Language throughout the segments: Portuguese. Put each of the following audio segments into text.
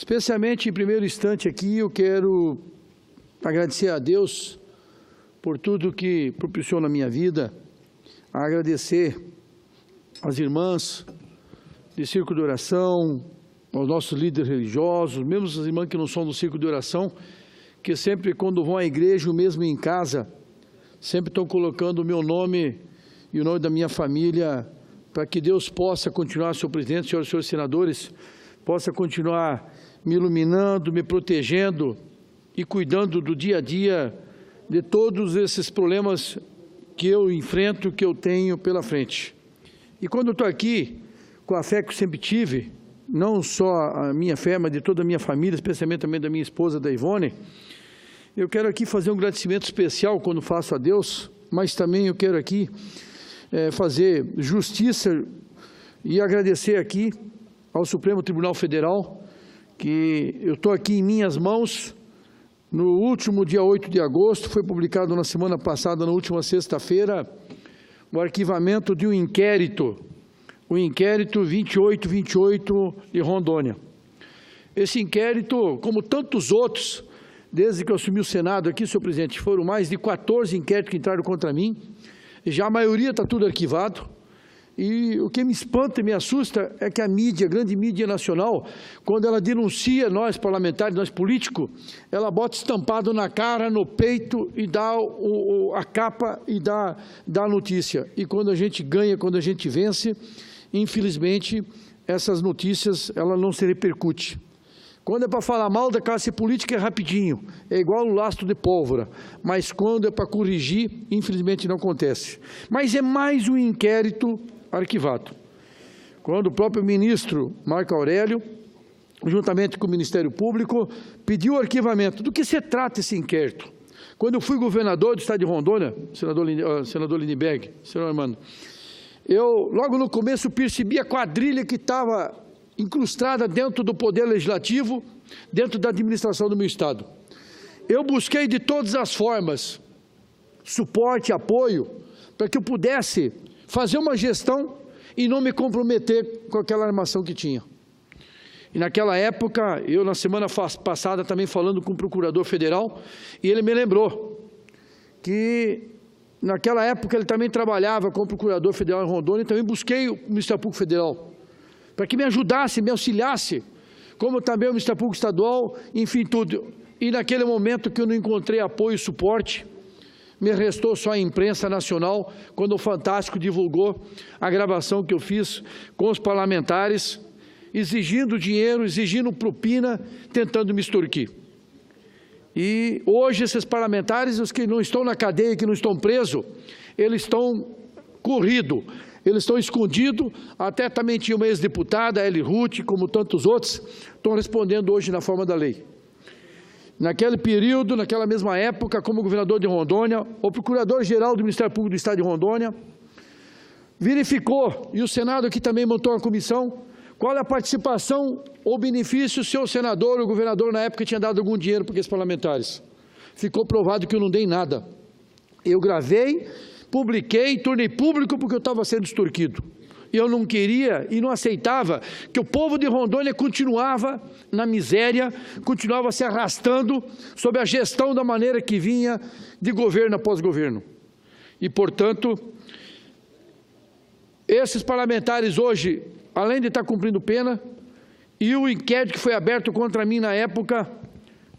Especialmente, em primeiro instante aqui, eu quero agradecer a Deus por tudo que propiciou na minha vida, agradecer às irmãs de círculo de oração, aos nossos líderes religiosos, mesmo as irmãs que não são do círculo de oração, que sempre quando vão à igreja, ou mesmo em casa, sempre estão colocando o meu nome e o nome da minha família, para que Deus possa continuar, senhor presidente, senhores e senhores senadores, possa continuar me iluminando, me protegendo e cuidando do dia a dia de todos esses problemas que eu enfrento, que eu tenho pela frente. E quando eu estou aqui, com a fé que eu sempre tive, não só a minha fé, mas de toda a minha família, especialmente também da minha esposa, da Ivone, eu quero aqui fazer um agradecimento especial quando faço a Deus, mas também eu quero aqui fazer justiça e agradecer aqui ao Supremo Tribunal Federal, que eu estou aqui em minhas mãos. No último dia 8 de agosto, foi publicado na semana passada, na última sexta-feira, o arquivamento de um inquérito, o inquérito 2828 de Rondônia. Esse inquérito, como tantos outros, desde que eu assumi o Senado aqui, senhor presidente, foram mais de 14 inquéritos que entraram contra mim, e já a maioria está tudo arquivado. E o que me espanta e me assusta é que a mídia, a grande mídia nacional, quando ela denuncia nós parlamentares, nós políticos, ela bota estampado na cara, no peito e dá a capa e dá a notícia. E quando a gente ganha, quando a gente vence, infelizmente, essas notícias ela não se repercute. Quando é para falar mal da classe política é rapidinho, é igual um lastro de pólvora, mas quando é para corrigir, infelizmente não acontece. Mas é mais um inquérito arquivado. Quando o próprio ministro Marco Aurélio, juntamente com o Ministério Público, pediu o arquivamento. Do que se trata esse inquérito? Quando eu fui governador do estado de Rondônia, senador Lindbergh, senhor Armando, eu logo no começo percebi a quadrilha que estava incrustada dentro do Poder Legislativo, dentro da administração do meu estado. Eu busquei de todas as formas suporte, apoio, para que eu pudesse fazer uma gestão e não me comprometer com aquela armação que tinha. E naquela época, eu na semana passada também falando com o Procurador Federal, e ele me lembrou que naquela época ele também trabalhava com o Procurador Federal em Rondônia, e também busquei o Ministério Público Federal, para que me ajudasse, me auxiliasse, como também o Ministério Público Estadual, enfim, tudo. E naquele momento que eu não encontrei apoio e suporte, me restou só a imprensa nacional, quando o Fantástico divulgou a gravação que eu fiz com os parlamentares, exigindo dinheiro, exigindo propina, tentando me extorquir. E hoje esses parlamentares, os que não estão na cadeia, que não estão presos, eles estão corridos, eles estão escondidos, até também tinha uma ex-deputada, a Eli Ruth, como tantos outros, estão respondendo hoje na forma da lei. Naquele período, naquela mesma época, como governador de Rondônia, o Procurador-Geral do Ministério Público do Estado de Rondônia verificou, e o Senado aqui também montou uma comissão, qual é a participação ou benefício o senhor senador ou governador na época tinha dado algum dinheiro para aqueles parlamentares. Ficou provado que eu não dei nada. Eu gravei, publiquei, tornei público porque eu estava sendo extorquido. Eu não queria e não aceitava que o povo de Rondônia continuava na miséria, continuava se arrastando sob a gestão da maneira que vinha de governo após governo. E, portanto, esses parlamentares hoje, além de estar cumprindo pena, e o inquérito que foi aberto contra mim na época,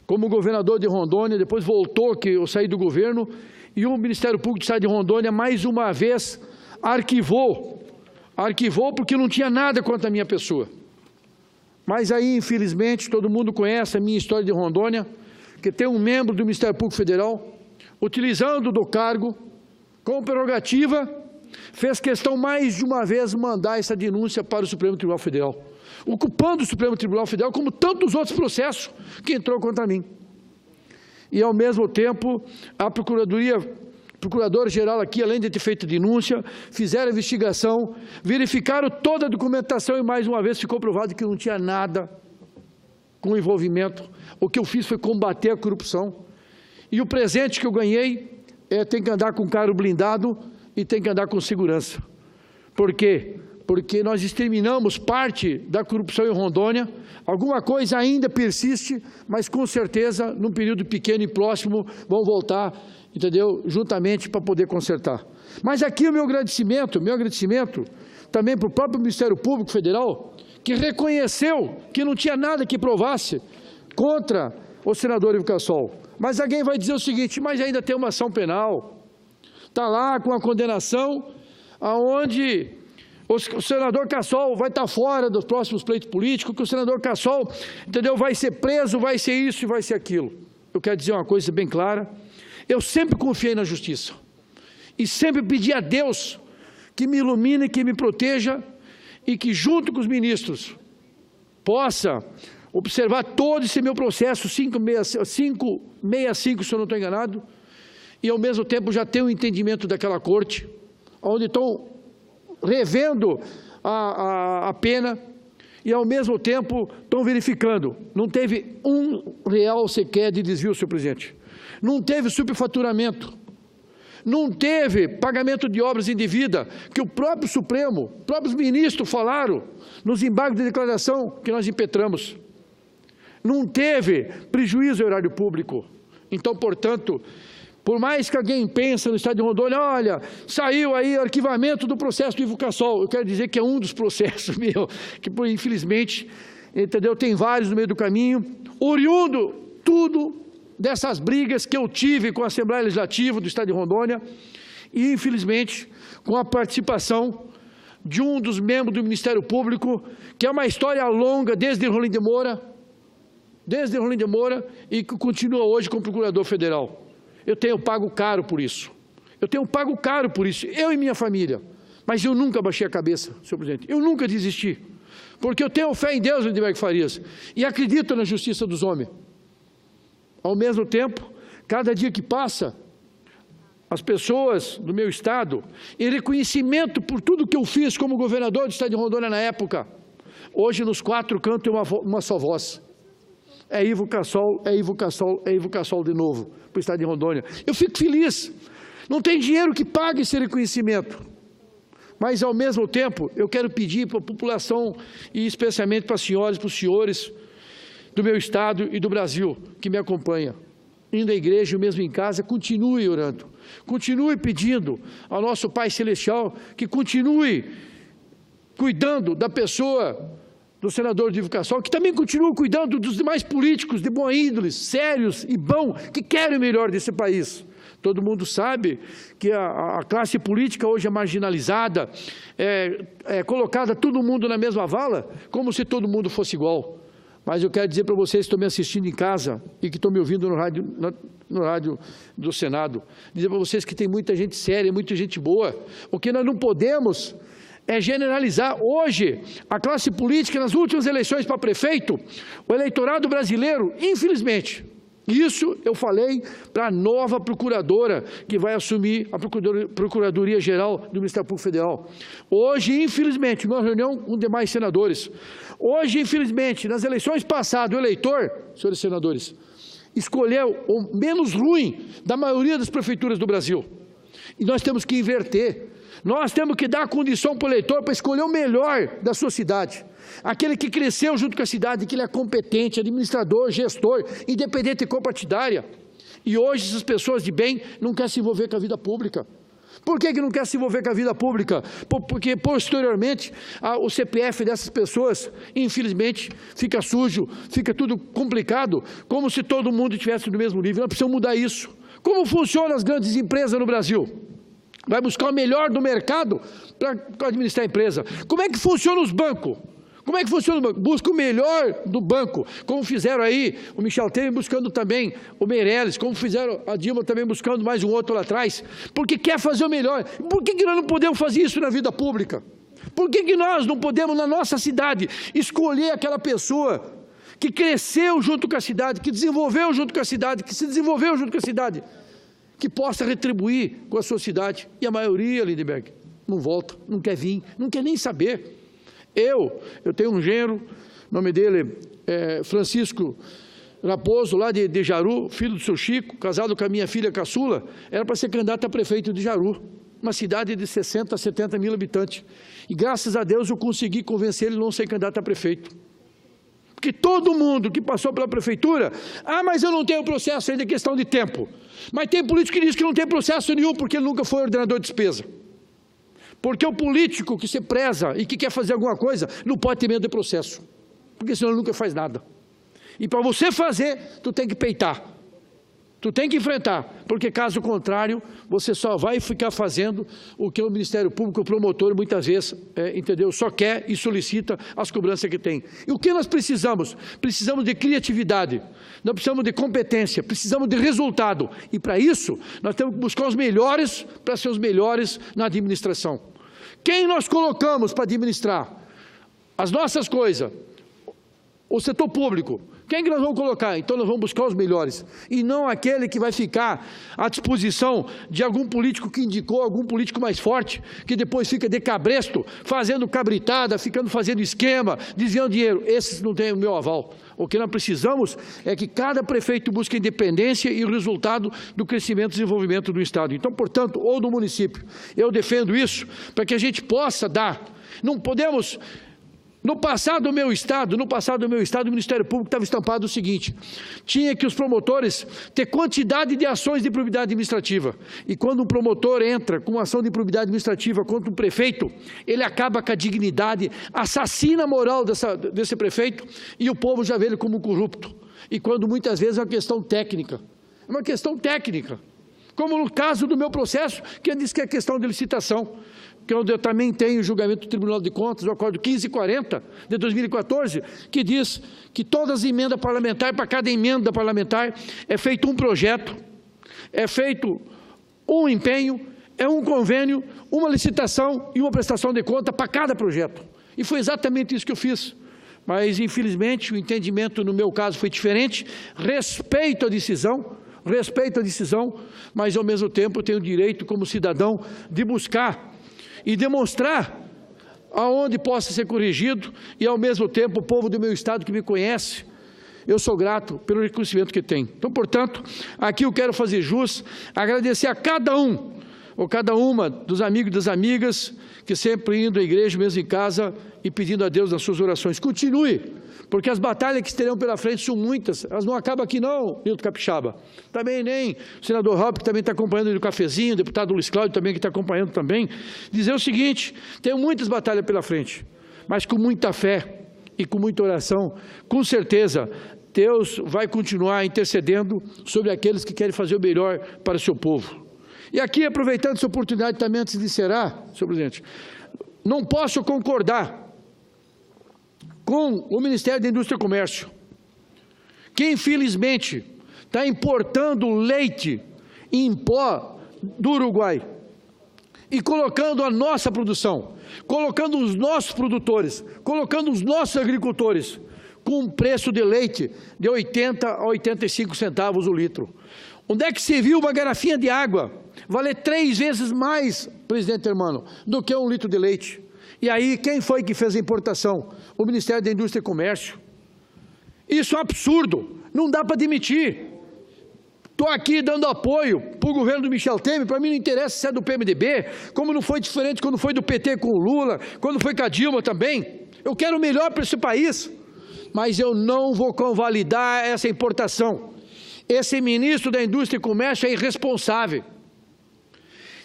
como governador de Rondônia, depois voltou, que eu saí do governo, e o Ministério Público do Estado de Rondônia, mais uma vez, arquivou porque não tinha nada contra a minha pessoa. Mas aí, infelizmente, todo mundo conhece a minha história de Rondônia, que tem um membro do Ministério Público Federal, utilizando do cargo, com prerrogativa, fez questão mais de uma vez mandar essa denúncia para o Supremo Tribunal Federal, ocupando o Supremo Tribunal Federal, como tantos outros processos que entrou contra mim. E, ao mesmo tempo, a Procurador-Geral aqui, além de ter feito denúncia, fizeram a investigação, verificaram toda a documentação e, mais uma vez, ficou provado que não tinha nada com envolvimento. O que eu fiz foi combater a corrupção. E o presente que eu ganhei tem que andar com carro blindado e tem que andar com segurança. Porque porque nós exterminamos parte da corrupção em Rondônia. Alguma coisa ainda persiste, mas com certeza, num período pequeno e próximo, vão voltar, entendeu? Juntamente para poder consertar. Mas aqui o meu agradecimento também para o próprio Ministério Público Federal, que reconheceu que não tinha nada que provasse contra o senador Ivo Cassol. Mas alguém vai dizer o seguinte, mas ainda tem uma ação penal, está lá com a condenação, aonde o senador Cassol vai estar fora dos próximos pleitos políticos, que o senador Cassol, entendeu, vai ser preso, vai ser isso e vai ser aquilo. Eu quero dizer uma coisa bem clara, eu sempre confiei na justiça e sempre pedi a Deus que me ilumine, que me proteja e que junto com os ministros possa observar todo esse meu processo 565, se eu não estou enganado, e ao mesmo tempo já ter um entendimento daquela corte, onde estão revendo a pena e ao mesmo tempo estão verificando. Não teve R$1 sequer de desvio, senhor presidente. Não teve superfaturamento. Não teve pagamento de obras indevida, que o próprio Supremo, próprios ministros falaram nos embargos de declaração que nós impetramos. Não teve prejuízo ao erário público. Então, portanto, por mais que alguém pense no estado de Rondônia, olha, saiu aí arquivamento do processo do Ivo Cassol, eu quero dizer que é um dos processos, que infelizmente, entendeu, tem vários no meio do caminho, oriundo tudo dessas brigas que eu tive com a Assembleia Legislativa do estado de Rondônia e, infelizmente, com a participação de um dos membros do Ministério Público, que é uma história longa desde Rolim de Moura, e que continua hoje como procurador federal. Eu tenho pago caro por isso. Eu e minha família. Mas eu nunca baixei a cabeça, senhor presidente. Eu nunca desisti. Porque eu tenho fé em Deus, Lindenberg Farias, e acredito na justiça dos homens. Ao mesmo tempo, cada dia que passa, as pessoas do meu estado, em reconhecimento por tudo que eu fiz como governador do estado de Rondônia na época, hoje nos 4 cantos tem uma só voz. É Ivo Cassol, é Ivo Cassol, é Ivo Cassol de novo, para o estado de Rondônia. Eu fico feliz. Não tem dinheiro que pague esse reconhecimento. Mas, ao mesmo tempo, eu quero pedir para a população, e especialmente para as senhoras e para os senhores do meu estado e do Brasil, que me acompanha, indo à igreja, mesmo em casa, continue orando, continue pedindo ao nosso Pai Celestial que continue cuidando da pessoa do senador Ivo Cassol, que também continue cuidando dos demais políticos de boa índole, sérios e bons, que querem o melhor desse país. Todo mundo sabe que a classe política hoje é marginalizada, é colocada todo mundo na mesma vala, como se todo mundo fosse igual. Mas eu quero dizer para vocês que estão me assistindo em casa e que estão me ouvindo no rádio do Senado, dizer para vocês que tem muita gente séria, muita gente boa. O que nós não podemos é generalizar. Hoje, a classe política, nas últimas eleições para prefeito, o eleitorado brasileiro, infelizmente, isso eu falei para a nova procuradora que vai assumir a Procuradoria-Geral do Ministério Público Federal. Hoje, infelizmente, numa reunião com demais senadores, hoje, infelizmente, nas eleições passadas, o eleitor, senhores senadores, escolheu o menos ruim da maioria das prefeituras do Brasil. E nós temos que inverter. Nós temos que dar condição para o eleitor para escolher o melhor da sua cidade. Aquele que cresceu junto com a cidade, que ele é competente, administrador, gestor, independente e compartidária. E hoje essas pessoas de bem não querem se envolver com a vida pública. Por que não quer se envolver com a vida pública? Porque posteriormente o CPF dessas pessoas, infelizmente, fica sujo, fica tudo complicado, como se todo mundo estivesse no mesmo nível. Nós precisamos mudar isso. Como funcionam as grandes empresas no Brasil? Vai buscar o melhor do mercado para administrar a empresa. Como é que funciona os bancos? Como é que funciona o banco? Busca o melhor do banco, como fizeram aí o Michel Temer buscando também o Meirelles, como fizeram a Dilma também buscando mais um outro lá atrás, porque quer fazer o melhor. Por que nós não podemos fazer isso na vida pública? Por que nós não podemos, na nossa cidade, escolher aquela pessoa que cresceu junto com a cidade, que desenvolveu junto com a cidade, que se desenvolveu junto com a cidade, que possa retribuir com a sua cidade? E a maioria, Lindenberg, não volta, não quer vir, não quer nem saber. Eu tenho um genro, o nome dele é Francisco Raposo, lá de Jaru, filho do seu Chico, casado com a minha filha caçula, era para ser candidato a prefeito de Jaru. uma cidade de 60 a 70 mil habitantes. E graças a Deus eu consegui convencer ele a não ser candidato a prefeito. Porque todo mundo que passou pela prefeitura, mas eu não tenho processo ainda, é questão de tempo. Mas tem político que diz que não tem processo nenhum porque ele nunca foi ordenador de despesa. Porque o político que se preza e que quer fazer alguma coisa, não pode ter medo de processo. Porque senão ele nunca faz nada. E para você fazer, tu tem que peitar. Tu tem que enfrentar, porque caso contrário, você só vai ficar fazendo o que o Ministério Público, o promotor, muitas vezes, entendeu? Só quer e solicita as cobranças que tem. E o que nós precisamos? Precisamos de criatividade, nós precisamos de competência, precisamos de resultado. E para isso, nós temos que buscar os melhores para ser os melhores na administração. Quem nós colocamos para administrar as nossas coisas? O setor público. Quem que nós vamos colocar? Então nós vamos buscar os melhores. E não aquele que vai ficar à disposição de algum político que indicou, algum político mais forte, que depois fica de cabresto, fazendo cabritada, ficando fazendo esquema, desviando dinheiro. Esses não têm o meu aval. O que nós precisamos é que cada prefeito busque a independência e o resultado do crescimento e desenvolvimento do Estado. Então, portanto, ou do município. Eu defendo isso para que a gente possa dar. Não podemos... No passado do meu estado, o Ministério Público estava estampado o seguinte: tinha que os promotores ter quantidade de ações de improbidade administrativa. E quando um promotor entra com ação de improbidade administrativa contra um prefeito, ele acaba com a dignidade, assassina a moral desse prefeito e o povo já vê ele como corrupto. E quando muitas vezes é uma questão técnica. É uma questão técnica. Como no caso do meu processo, que diz que é questão de licitação, que é onde eu também tenho o julgamento do Tribunal de Contas, o acordo 1540 de 2014, que diz que todas as emendas parlamentares, para cada emenda parlamentar, é feito um projeto, é feito um empenho, é um convênio, uma licitação e uma prestação de conta para cada projeto. E foi exatamente isso que eu fiz. Mas, infelizmente, o entendimento no meu caso foi diferente. Respeito a decisão, mas, ao mesmo tempo, eu tenho o direito, como cidadão, de buscar e demonstrar aonde possa ser corrigido e, ao mesmo tempo, o povo do meu estado que me conhece, eu sou grato pelo reconhecimento que tem. Então, portanto, aqui eu quero fazer jus, agradecer a cada um, ou cada uma dos amigos e das amigas que sempre indo à igreja, mesmo em casa, e pedindo a Deus nas suas orações. Continue, porque as batalhas que terão pela frente são muitas, elas não acabam aqui não, Nilton Capixaba. Também nem o senador Raup, que também está acompanhando o cafezinho, o deputado Luiz Cláudio também, que está acompanhando também, dizer o seguinte: tem muitas batalhas pela frente, mas com muita fé e com muita oração, com certeza, Deus vai continuar intercedendo sobre aqueles que querem fazer o melhor para o seu povo. E aqui, aproveitando essa oportunidade também, antes de encerrar, senhor presidente, não posso concordar com o Ministério da Indústria e Comércio, que infelizmente está importando leite em pó do Uruguai e colocando a nossa produção, colocando os nossos produtores, colocando os nossos agricultores com um preço de leite de 80 a 85 centavos o litro. Onde é que se viu uma garrafinha de água valer 3 vezes mais, presidente Hermano, do que 1 litro de leite? E aí, quem foi que fez a importação? O Ministério da Indústria e Comércio. Isso é um absurdo, não dá para admitir. Estou aqui dando apoio para o governo do Michel Temer, para mim não interessa se é do PMDB, como não foi diferente quando foi do PT com o Lula, quando foi com a Dilma também. Eu quero o melhor para esse país, mas eu não vou convalidar essa importação. Esse ministro da Indústria e Comércio é irresponsável.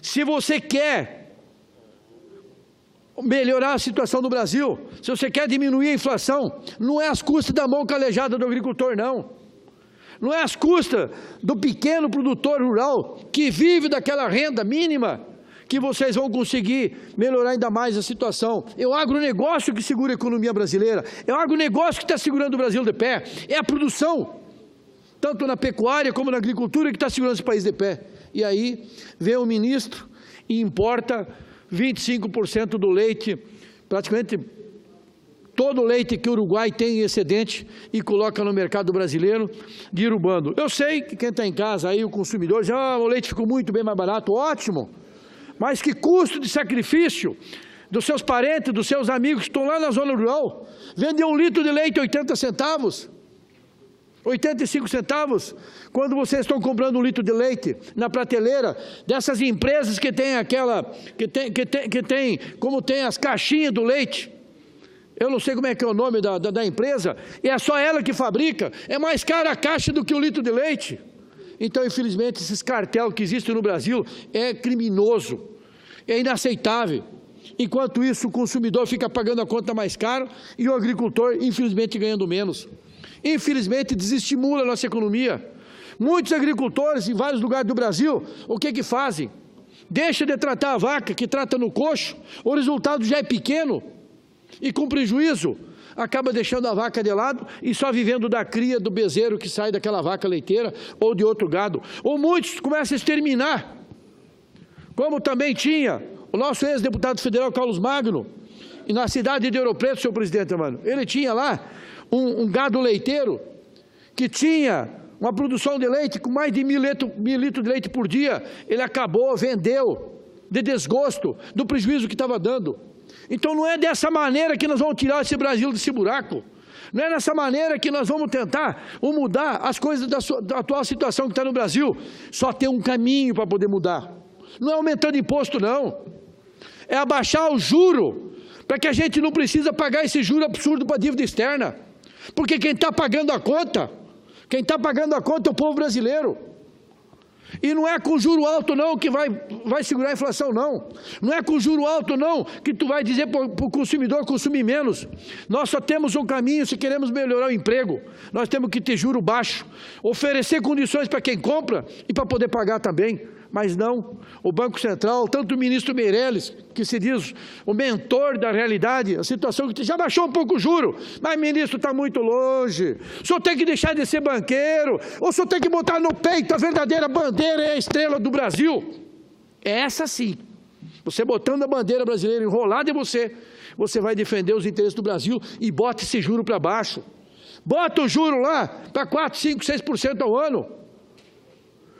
Se você quer melhorar a situação do Brasil, se você quer diminuir a inflação, não é às custas da mão calejada do agricultor, não. Não é às custas do pequeno produtor rural que vive daquela renda mínima que vocês vão conseguir melhorar ainda mais a situação. É o agronegócio que segura a economia brasileira, é o agronegócio que está segurando o Brasil de pé, é a produção, tanto na pecuária como na agricultura, que está segurando esse país de pé. E aí vem o ministro e importa 25% do leite, praticamente todo o leite que o Uruguai tem em excedente, e coloca no mercado brasileiro, derrubando. Eu sei que quem está em casa aí, o consumidor, diz: o leite ficou muito bem mais barato, ótimo, mas que custo de sacrifício dos seus parentes, dos seus amigos que estão lá na zona rural, vender 1 litro de leite 80 centavos. 85 centavos, quando vocês estão comprando um litro de leite na prateleira dessas empresas que tem aquela, como tem as caixinhas do leite. Eu não sei como é que é o nome da empresa, e é só ela que fabrica, é mais cara a caixa do que o litro de leite. Então, infelizmente, esses cartéis que existem no Brasil é criminoso, é inaceitável. Enquanto isso, o consumidor fica pagando a conta mais cara e o agricultor, infelizmente, ganhando menos. Infelizmente, desestimula a nossa economia. Muitos agricultores em vários lugares do Brasil, o que fazem? Deixa de tratar a vaca, que trata no coxo, o resultado já é pequeno e com prejuízo, acaba deixando a vaca de lado e só vivendo da cria do bezerro que sai daquela vaca leiteira ou de outro gado. Ou muitos começam a exterminar, como também tinha o nosso ex-deputado federal Carlos Magno, e na cidade de Ouro Preto, senhor presidente, mano, ele tinha lá um gado leiteiro que tinha uma produção de leite com mais de 1.000 litros de leite por dia. Ele acabou, vendeu, de desgosto do prejuízo que estava dando. Então não é dessa maneira que nós vamos tirar esse Brasil desse buraco. Não é dessa maneira que nós vamos tentar mudar as coisas da atual situação que está no Brasil. Só tem um caminho para poder mudar. Não é aumentando imposto, não. É abaixar o juro, para que a gente não precisa pagar esse juro absurdo para a dívida externa. Porque quem está pagando a conta, é o povo brasileiro. E não é com juro alto não que vai segurar a inflação, não. Não é com juro alto não que tu vai dizer para o consumidor consumir menos. Nós só temos um caminho se queremos melhorar o emprego. Nós temos que ter juro baixo, oferecer condições para quem compra e para poder pagar também. Mas não, o Banco Central, tanto o ministro Meirelles, que se diz o mentor da realidade, a situação que já baixou um pouco o juro, mas ministro está muito longe, o senhor tem que deixar de ser banqueiro, ou o senhor tem que botar no peito a verdadeira bandeira e a estrela do Brasil. É essa sim, você botando a bandeira brasileira enrolada em você vai defender os interesses do Brasil e bota esse juro para baixo. Bota o juro lá para 4, 5, 6% ao ano.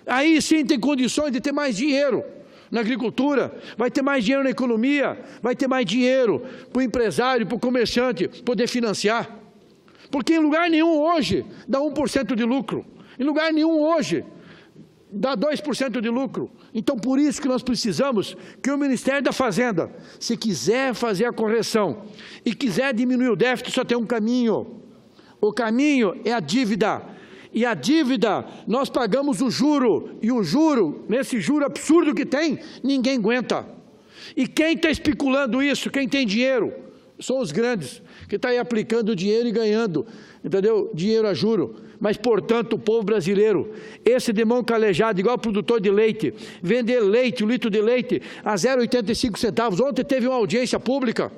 Aí sim tem condições de ter mais dinheiro na agricultura, vai ter mais dinheiro na economia, vai ter mais dinheiro para o empresário, para o comerciante poder financiar. Porque em lugar nenhum hoje dá 1% de lucro, em lugar nenhum hoje dá 2% de lucro. Então por isso que nós precisamos que o Ministério da Fazenda, se quiser fazer a correção e quiser diminuir o déficit, só tem um caminho. O caminho é a dívida. E a dívida, nós pagamos o juro, e o juro, nesse juro absurdo que tem, ninguém aguenta. E quem está especulando isso, quem tem dinheiro, são os grandes, que estão aí aplicando dinheiro e ganhando, entendeu? Dinheiro a juro. Mas, portanto, o povo brasileiro, esse de mão calejada, igual produtor de leite, vender leite, o litro de leite, a 0,85 centavos. Ontem teve uma audiência pública,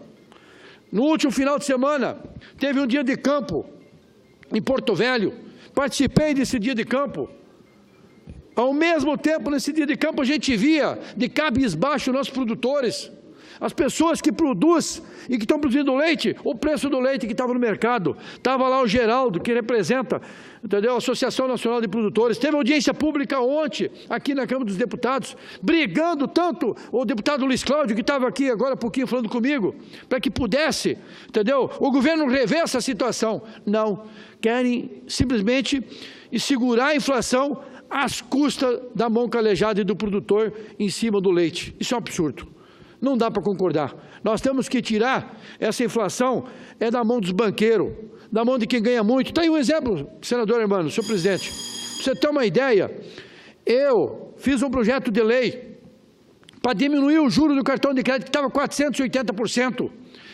no último final de semana, teve um dia de campo, em Porto Velho. Participei desse dia de campo. Ao mesmo tempo, nesse dia de campo, a gente via de cabisbaixo nossos produtores, as pessoas que produzem e que estão produzindo leite, o preço do leite que estava no mercado. Estava lá o Geraldo, que representa, entendeu, a Associação Nacional de Produtores. Teve audiência pública ontem, aqui na Câmara dos Deputados, brigando tanto o deputado Luiz Cláudio, que estava aqui agora há pouquinho falando comigo, para que pudesse, entendeu, o governo rever essa situação. Não, querem simplesmente segurar a inflação às custas da mão calejada e do produtor em cima do leite. Isso é um absurdo. Não dá para concordar. Nós temos que tirar essa inflação da mão dos banqueiros, da mão de quem ganha muito. Está aí um exemplo, senador Hermano, senhor presidente. Para você ter uma ideia, eu fiz um projeto de lei para diminuir o juro do cartão de crédito, que estava 480%.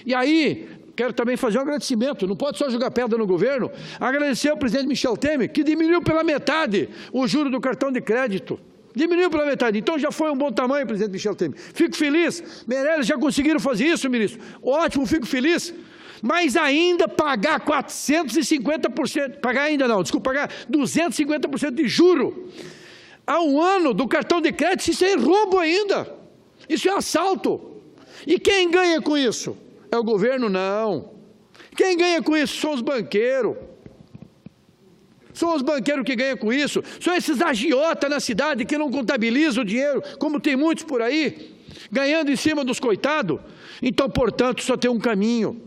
E aí, quero também fazer um agradecimento, não pode só jogar pedra no governo, agradecer ao presidente Michel Temer, que diminuiu pela metade o juro do cartão de crédito. Diminuiu pela metade, então já foi um bom tamanho, presidente Michel Temer. Fico feliz, Meirelles já conseguiram fazer isso, ministro. Ótimo, fico feliz. Mas ainda pagar 450%, pagar ainda não, desculpa, pagar 250% de juro a um ano do cartão de crédito, isso é roubo ainda. Isso é assalto. E quem ganha com isso? É o governo? Não. Quem ganha com isso são os banqueiros. São os banqueiros que ganham com isso, são esses agiotas na cidade que não contabilizam o dinheiro, como tem muitos por aí, ganhando em cima dos coitados. Então, portanto, só tem um caminho,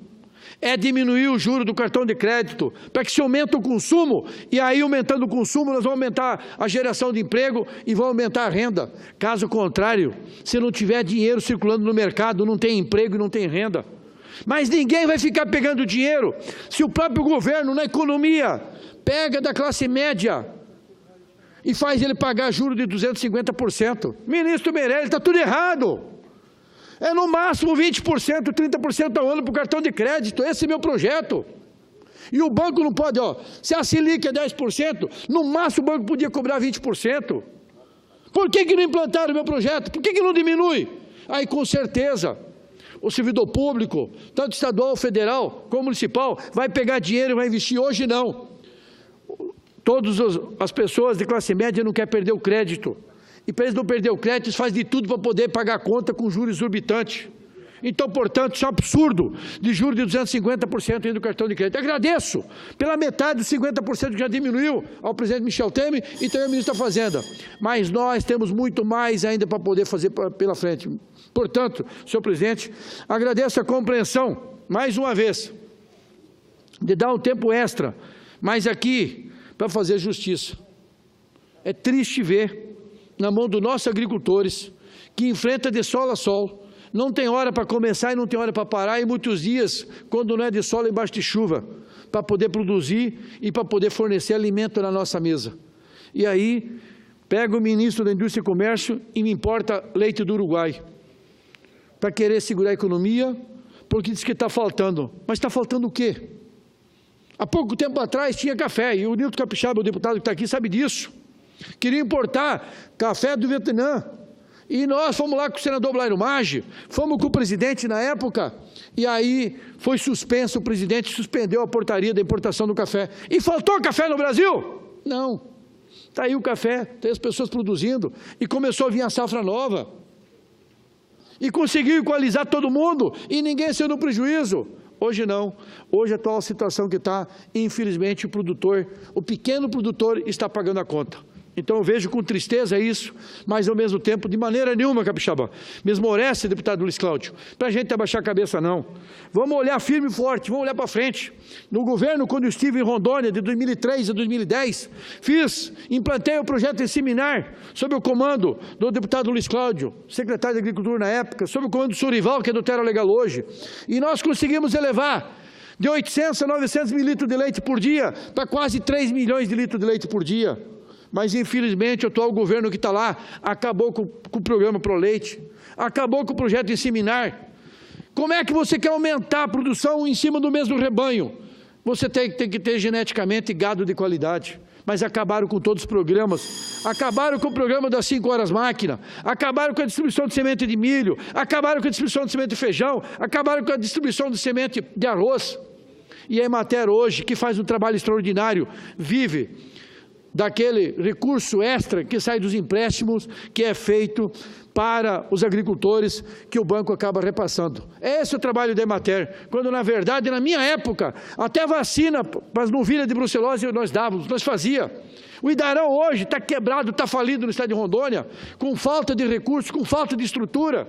é diminuir o juro do cartão de crédito, para que se aumente o consumo, e aí aumentando o consumo nós vamos aumentar a geração de emprego e vamos aumentar a renda. Caso contrário, se não tiver dinheiro circulando no mercado, não tem emprego e não tem renda. Mas ninguém vai ficar pegando dinheiro se o próprio governo, na economia, pega da classe média e faz ele pagar juros de 250%. Ministro Meirelles, está tudo errado. É no máximo 20%, 30% ao ano para o cartão de crédito. Esse é meu projeto. E o banco não pode, se a Selic é 10%, no máximo o banco podia cobrar 20%. Por que não implantaram o meu projeto? Por que não diminui? Aí com certeza o servidor público, tanto estadual, federal, como municipal, vai pegar dinheiro e vai investir. Hoje não. Todas as pessoas de classe média não querem perder o crédito. E para eles não perder o crédito, eles fazem de tudo para poder pagar a conta com juros exorbitantes. Então, portanto, isso é um absurdo, de juros de 250% ainda do cartão de crédito. Agradeço pela metade dos 50% que já diminuiu ao presidente Michel Temer e também ao ministro da Fazenda. Mas nós temos muito mais ainda para poder fazer pela frente. Portanto, senhor presidente, agradeço a compreensão, mais uma vez, de dar um tempo extra, mas aqui, para fazer justiça. É triste ver na mão dos nossos agricultores, que enfrenta de sol a sol, não tem hora para começar e não tem hora para parar, e muitos dias, quando não é de sol, embaixo de chuva, para poder produzir e para poder fornecer alimento na nossa mesa. E aí, pega o ministro da Indústria e Comércio e me importa leite do Uruguai, para querer segurar a economia, porque diz que está faltando. Mas está faltando o quê? Há pouco tempo atrás tinha café, e o Nilton Capixaba, o deputado que está aqui, sabe disso. Queria importar café do Vietnã. E nós fomos lá com o senador Blairo Maggi, fomos com o presidente na época, e aí foi suspenso, o presidente suspendeu a portaria da importação do café. E faltou café no Brasil? Não. Está aí o café, tem as pessoas produzindo, e começou a vir a safra nova. E conseguiu equalizar todo mundo, e ninguém saiu no prejuízo. Hoje não. Hoje a atual situação que está, infelizmente, o pequeno produtor está pagando a conta. Então eu vejo com tristeza isso, mas ao mesmo tempo, de maneira nenhuma, Capixaba, me esmorece, deputado Luiz Cláudio, para a gente abaixar a cabeça não. Vamos olhar firme e forte, vamos olhar para frente. No governo, quando eu estive em Rondônia, de 2003 a 2010, implantei o projeto em seminar, sob o comando do deputado Luiz Cláudio, secretário de Agricultura na época, sob o comando do Surival, que é do Terra Legal hoje, e nós conseguimos elevar de 800 a 900 mil litros de leite por dia, para quase 3 milhões de litros de leite por dia. Mas, infelizmente, o atual governo que está lá acabou com o programa Pro Leite, acabou com o projeto Inseminar. Como é que você quer aumentar a produção em cima do mesmo rebanho? Você tem que ter geneticamente gado de qualidade. Mas acabaram com todos os programas, acabaram com o programa das 5 horas máquina, acabaram com a distribuição de semente de milho, acabaram com a distribuição de semente de feijão, acabaram com a distribuição de semente de arroz. E a Emater hoje, que faz um trabalho extraordinário, vive daquele recurso extra que sai dos empréstimos que é feito para os agricultores, que o banco acaba repassando. Esse é o trabalho da Emater, quando na verdade, na minha época, até vacina para as novilhas de brucelose nós dávamos, nós fazia. O Idarão hoje está quebrado, está falido no estado de Rondônia, com falta de recursos, com falta de estrutura.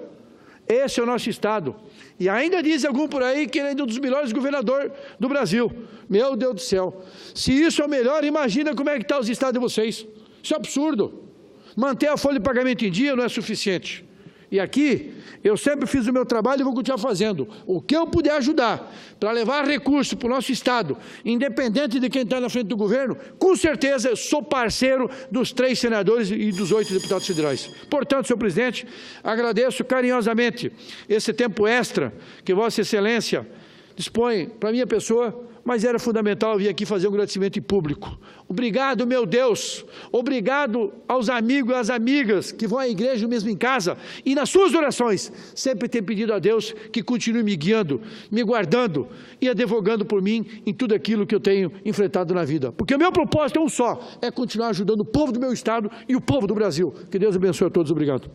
Esse é o nosso estado. E ainda diz algum por aí que ele é um dos melhores governadores do Brasil. Meu Deus do céu. Se isso é o melhor, imagina como é que está os estados de vocês. Isso é absurdo. Manter a folha de pagamento em dia não é suficiente. E aqui, eu sempre fiz o meu trabalho e vou continuar fazendo. O que eu puder ajudar para levar recursos para o nosso estado, independente de quem está na frente do governo, com certeza eu sou parceiro dos 3 senadores e dos 8 deputados federais. Portanto, senhor presidente, agradeço carinhosamente esse tempo extra que Vossa Excelência dispõe para a minha pessoa, mas era fundamental vir aqui fazer um agradecimento em público. Obrigado, meu Deus, obrigado aos amigos e às amigas que vão à igreja mesmo em casa e nas suas orações sempre tem pedido a Deus que continue me guiando, me guardando e advogando por mim em tudo aquilo que eu tenho enfrentado na vida. Porque o meu propósito é um só, é continuar ajudando o povo do meu estado e o povo do Brasil. Que Deus abençoe a todos. Obrigado.